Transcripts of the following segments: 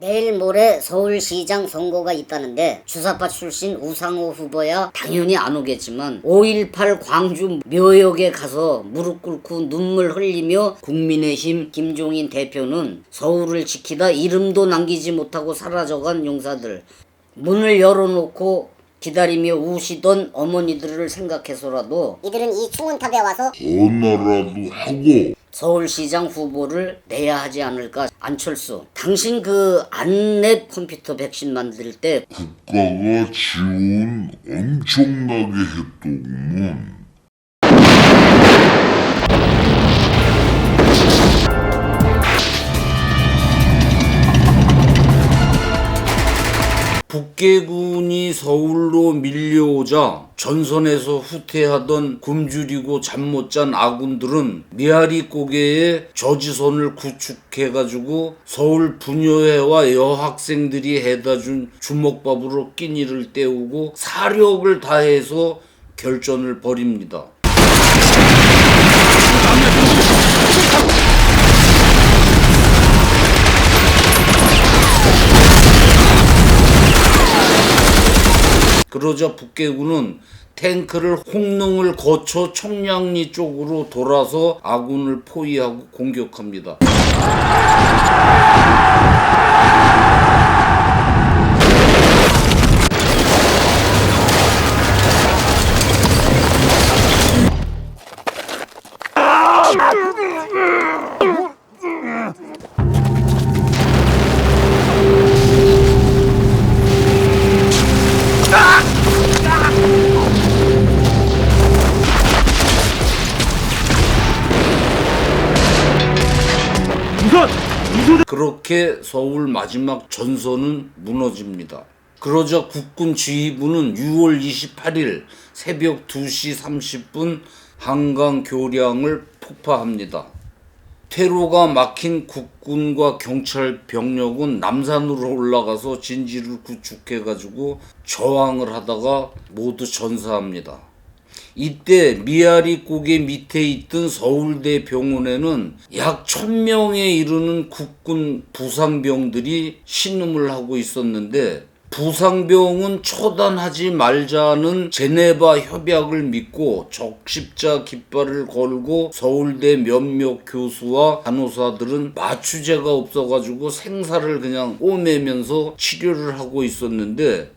내일 모레 서울시장 선거가 있다는데 주사파 출신 우상호 후보야 당연히 안 오겠지만 5.18 광주 묘역에 가서 무릎 꿇고 눈물 흘리며 국민의힘 김종인 대표는 서울을 지키다 이름도 남기지 못하고 사라져간 용사들, 문을 열어놓고 기다리며 우시던 어머니들을 생각해서라도 이들은 이 충원탑에 와서 전화라도 하고 서울시장 후보를 내야 하지 않을까. 안철수, 당신 그 안랩 컴퓨터 백신 만들 때 국가가 지원 엄청나게 했더구먼. 북계군이 서울로 밀려오자 전선에서 후퇴하던 굶주리고 잠 못 잔 아군들은 미아리 고개에 저지선을 구축해가지고 서울 부녀회와 여학생들이 해다준 주먹밥으로 끼니를 때우고 사력을 다해서 결전을 벌입니다. 그러자 북계군은 탱크를 홍릉을 거쳐 청량리 쪽으로 돌아서 아군을 포위하고 공격합니다. 그렇게 서울 마지막 전선은 무너집니다. 그러자 국군 지휘부는 6월 28일 새벽 2시 30분 한강 교량을 폭파합니다. 퇴로가 막힌 국군과 경찰 병력은 남산으로 올라가서 진지를 구축해가지고 저항을 하다가 모두 전사합니다. 이때 미아리 고개 밑에 있던 서울대 병원에는 약 1000명에 이르는 국군 부상병들이 신음을 하고 있었는데, 부상병은 처단하지 말자는 제네바 협약을 믿고 적십자 깃발을 걸고 서울대 몇몇 교수와 간호사들은 마취제가 없어가지고 생사를 그냥 꿰매면서 치료를 하고 있었는데,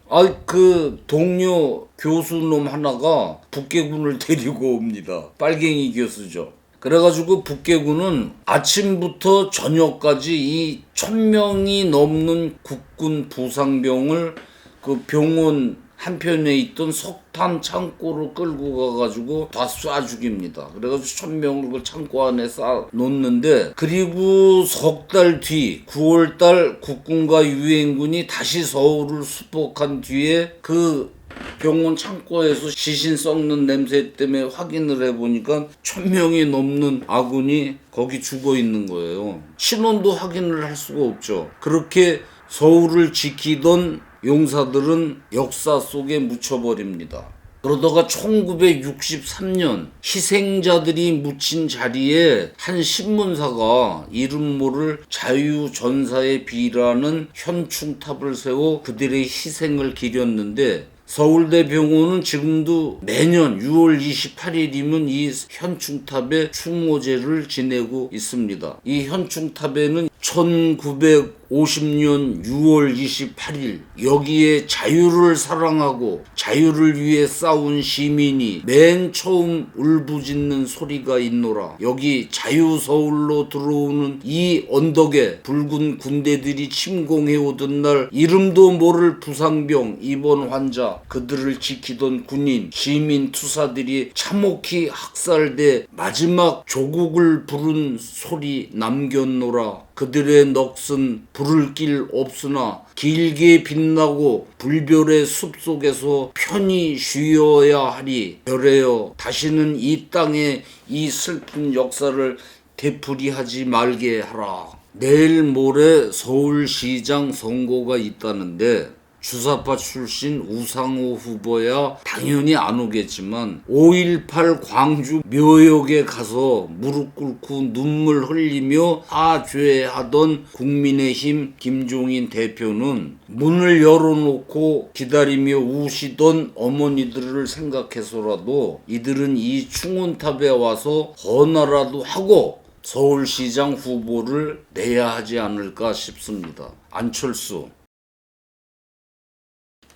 그 동료 교수놈 하나가 북계군을 데리고 옵니다. 빨갱이 교수죠. 그래가지고 북계군은 아침부터 저녁까지 이 1000명이 넘는 국군 부상병을 그 병원 한편에 있던 석탄 창고로 끌고 가가지고 다 쏴 죽입니다. 그래가지고 1000명을 그 창고 안에 쌓아 놓는데, 그리고 석 달 뒤 9월달 국군과 유엔군이 다시 서울을 수복한 뒤에 그 병원 창고에서 시신 썩는 냄새 때문에 확인을 해보니까 1000명이 넘는 아군이 거기 죽어 있는 거예요. 신원도 확인을 할 수가 없죠. 그렇게 서울을 지키던 용사들은 역사 속에 묻혀버립니다. 그러다가 1963년 희생자들이 묻힌 자리에 한 신문사가 이름 모를 자유전사의 비라는 현충탑을 세워 그들의 희생을 기렸는데, 서울대 병원은 지금도 매년 6월 28일이면 이 현충탑에 추모제를 지내고 있습니다. 이 현충탑에는 1950년 6월 28일 여기에 자유를 사랑하고 자유를 위해 싸운 시민이 맨 처음 울부짖는 소리가 있노라. 여기 자유서울로 들어오는 이 언덕에 붉은 군대들이 침공해오던 날 이름도 모를 부상병 입원 환자, 그들을 지키던 군인, 시민 투사들이 참혹히 학살돼 마지막 조국을 부른 소리 남겼노라. 그들의 넋은 부를 길 없으나 길게 빛나고 불별의 숲속에서 편히 쉬어야 하리. 별에여, 다시는 이 땅에 이 슬픈 역사를 되풀이하지 말게 하라. 내일 모레 서울시장 선거가 있다는데 주사파 출신 우상호 후보야 당연히 안 오겠지만 5.18 광주 묘역에 가서 무릎 꿇고 눈물 흘리며 사죄하던 국민의힘 김종인 대표는 문을 열어놓고 기다리며 우시던 어머니들을 생각해서라도 이들은 이 충원탑에 와서 전화라도 하고 서울시장 후보를 내야 하지 않을까 싶습니다. 안철수,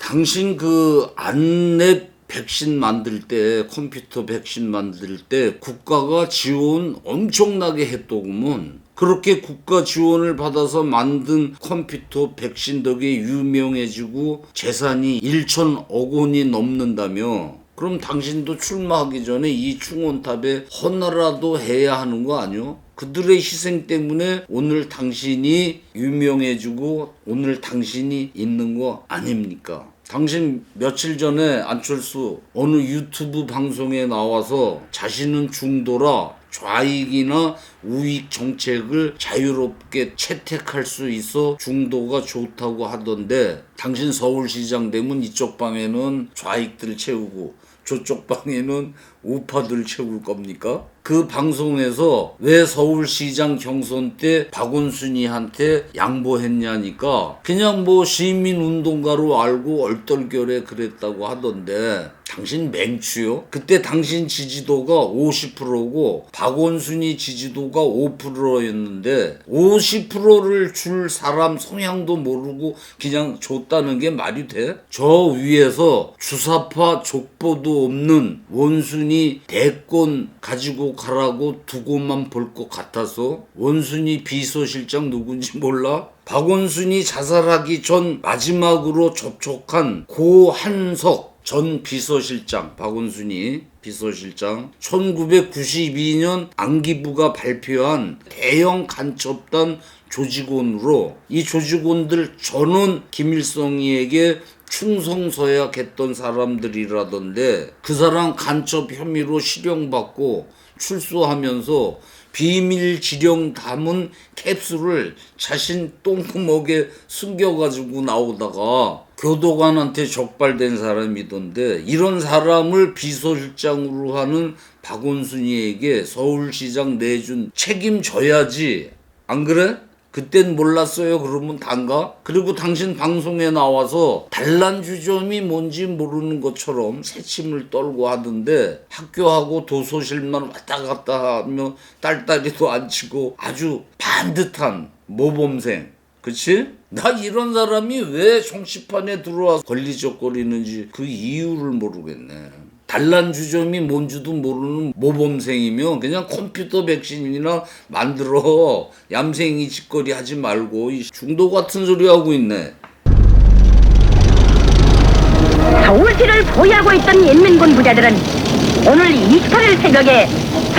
당신 그 안내 백신 만들 때, 컴퓨터 백신 만들 때 국가가 지원 엄청나게 했더구먼. 그렇게 국가 지원을 받아서 만든 컴퓨터 백신 덕에 유명해지고 재산이 1천억 원이 넘는다며. 그럼 당신도 출마하기 전에 이 충원탑에 헌화라도 해야 하는 거 아니요? 그들의 희생 때문에 오늘 당신이 유명해지고 오늘 당신이 있는 거 아닙니까? 당신 며칠 전에 안철수 어느 유튜브 방송에 나와서 자신은 중도라 좌익이나 우익 정책을 자유롭게 채택할 수 있어 중도가 좋다고 하던데, 당신 서울시장 되면 이쪽 방에는 좌익들 채우고 저쪽 방에는 우파들 채울 겁니까? 그 방송에서 왜 서울시장 경선 때 박원순이한테 양보했냐니까 그냥 뭐 시민운동가로 알고 얼떨결에 그랬다고 하던데, 당신 맹추요? 그때 당신 지지도가 50%고 박원순이 지지도가 5%였는데 50%를 줄 사람 성향도 모르고 그냥 줬다는 게 말이 돼? 저 위에서 주사파 족보도 없는 원순이 대권 가지고 가라고 두고만 볼 것 같아서. 원순이 비서실장 누군지 몰라? 박원순이 자살하기 전 마지막으로 접촉한 고한석 전 비서실장, 박원순이 비서실장, 1992년 안기부가 발표한 대형 간첩단 조직원으로, 이 조직원들 전원 김일성이에게 충성서약했던 사람들이라던데, 그 사람 간첩 혐의로 실형받고 출소하면서 비밀 지령 담은 캡슐을 자신 똥구멍에 숨겨가지고 나오다가 교도관한테 적발된 사람이던데, 이런 사람을 비서실장으로 하는 박원순이에게 서울시장 내준 책임져야지. 안 그래? 그땐 몰랐어요 그러면 단가? 그리고 당신 방송에 나와서 단란주점이 뭔지 모르는 것처럼 새침을 떨고 하던데, 학교하고 도서실만 왔다 갔다 하며 딸딸이도 안 치고 아주 반듯한 모범생. 그치? 나 이런 사람이 왜 정치판에 들어와서 걸리적거리는지 그 이유를 모르겠네. 단란주점이 뭔지도 모르는 모범생이면 그냥 컴퓨터 백신이나 만들어 얌생이 짓거리 하지 말고 이 중도 같은 소리 하고 있네. 서울시를 보유하고 있던 인민군 부자들은 오늘 28일 새벽에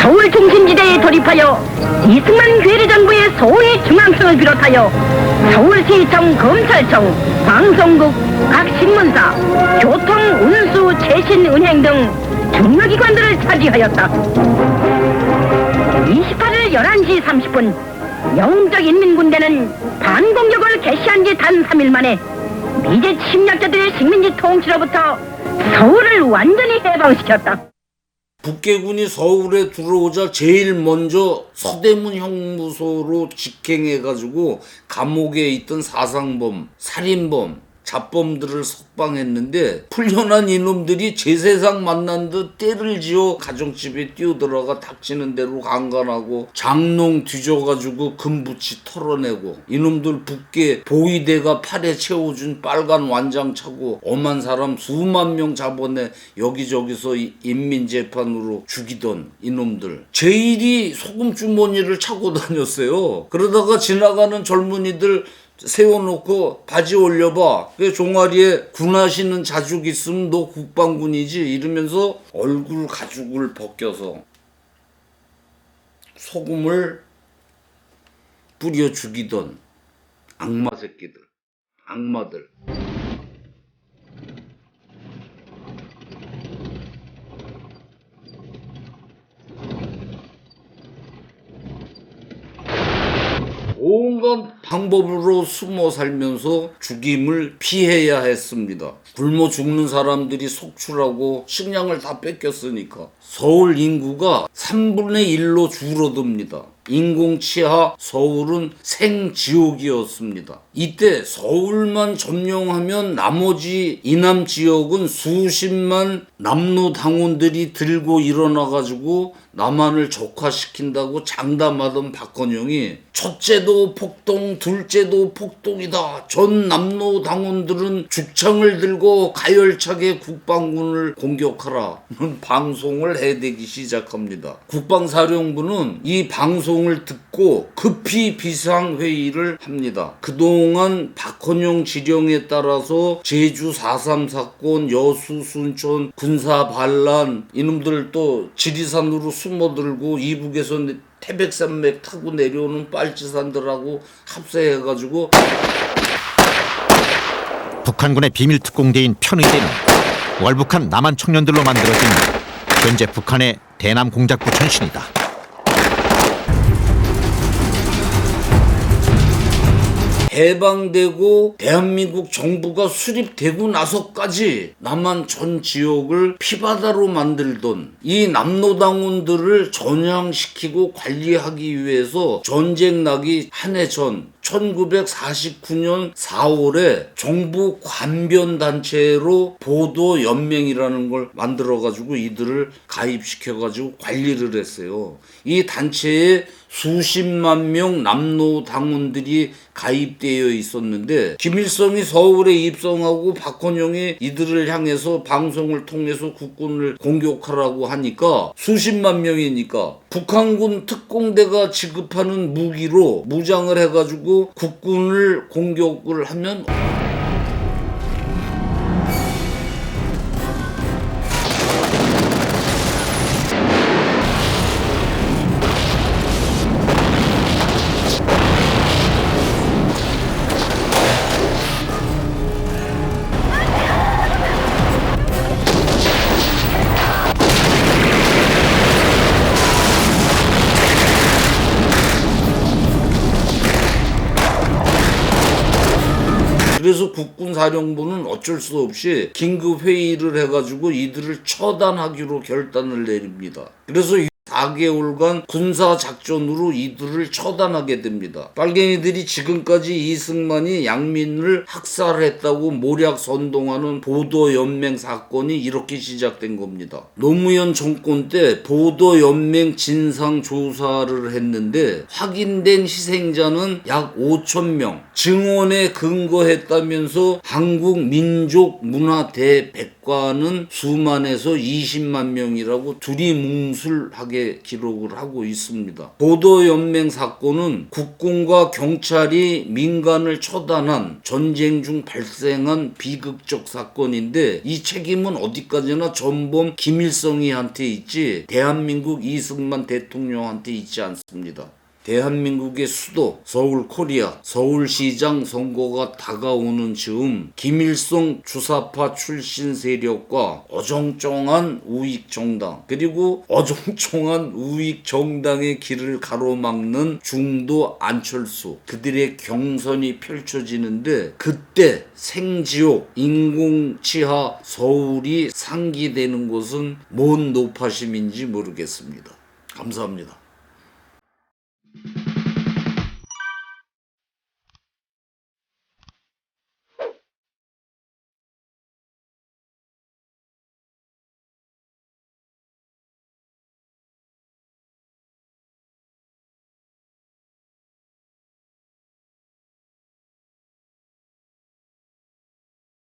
서울 중심지대에 돌입하여 이승만 괴뢰정부의 소위 중앙청을 비롯하여 서울시청, 검찰청, 방송국, 각 신문사, 교통, 운수, 최신, 은행 등 중요기관들을 차지하였다. 28일 11시 30분 영웅적 인민군대는 반공격을 개시한 지 단 3일 만에 미제 침략자들의 식민지 통치로부터 서울을 완전히 해방시켰다. 북계군이 서울에 들어오자 제일 먼저 서대문 형무소로 직행해가지고 감옥에 있던 사상범, 살인범, 잡범들을 석방했는데, 풀려난 이놈들이 제세상 만난 듯 때를 지어 가정집에 뛰어들어가 닥치는 대로 강간하고 장롱 뒤져가지고 금붙이 털어내고, 이놈들 북계 보위대가 팔에 채워준 빨간 완장 차고 엄한 사람 수만 명 잡아내 여기저기서 인민재판으로 죽이던 이놈들, 제일이 소금 주머니를 차고 다녔어요. 그러다가 지나가는 젊은이들 세워놓고 바지 올려봐, 그 종아리에 군하시는 자죽 있으면 너 국방군이지 이러면서 얼굴 가죽을 벗겨서 소금을 뿌려 죽이던 악마 새끼들, 악마들. 온갖 방법으로 숨어 살면서 죽임을 피해야 했습니다. 굶어 죽는 사람들이 속출하고 식량을 다 뺏겼으니까 서울 인구가 3분의 1로 줄어듭니다. 인공치하 서울은 생지옥이었습니다. 이때 서울만 점령하면 나머지 이남 지역은 수십만 남로당원들이 들고 일어나가지고 남한을 적화시킨다고 장담하던 박헌영이 첫째도 폭동, 둘째도 폭동이다. 전 남로당원들은 죽창을 들고 가열차게 국방군을 공격하라. 방송을 해대기 시작합니다. 국방사령부는 이 방송을 듣고 급히 비상회의를 합니다. 그동안 박헌영 지령에 따라서 제주 4.3 사건, 여수, 순천, 군사 반란 이놈들 또 지리산으로 숨어들고 이북에서 태백산맥 타고 내려오는 빨치산들하고 합세해가지고 북한군의 비밀 특공대인 편의대는 월북한 남한 청년들로 만들어진 현재 북한의 대남 공작부 전신이다. 해방되고 대한민국 정부가 수립되고 나서까지 남한 전 지역을 피바다로 만들던 이 남로당원들을 전향시키고 관리하기 위해서 전쟁 나기 한 해 전 1949년 4월에 정부 관변단체로 보도연맹이라는 걸 만들어가지고 이들을 가입시켜가지고 관리를 했어요. 이 단체에 수십만 명 남로당원들이 가입되어 있었는데 김일성이 서울에 입성하고 박헌영이 이들을 향해서 방송을 통해서 국군을 공격하라고 하니까 수십만 명이니까 북한군 특공대가 지급하는 무기로 무장을 해가지고 국군을 공격을 하면 그래서 국군사령부는 어쩔 수 없이 긴급회의를 해가지고 이들을 처단하기로 결단을 내립니다. 그래서 4개월간 군사작전으로 이들을 처단하게 됩니다. 빨갱이들이 지금까지 이승만이 양민을 학살했다고 모략 선동하는 보도연맹 사건이 이렇게 시작된 겁니다. 노무현 정권 때 보도연맹 진상조사를 했는데 확인된 희생자는 약 5,000명, 증언에 근거했다면서 한국민족문화대백과는 수만에서 20만 명이라고 두리뭉술하게 기록을 하고 있습니다. 보도연맹 사건은 국군과 경찰이 민간을 처단한 전쟁 중 발생한 비극적 사건인데 이 책임은 어디까지나 전범 김일성이한테 있지 대한민국 이승만 대통령한테 있지 않습니다. 대한민국의 수도 서울 코리아 서울시장 선거가 다가오는 즈음 김일성 주사파 출신 세력과 어정쩡한 우익정당 그리고 어정쩡한 우익정당의 길을 가로막는 중도 안철수 그들의 경선이 펼쳐지는데 그때 생지옥 인공치하 서울이 상기되는 것은 뭔 노파심인지 모르겠습니다. 감사합니다.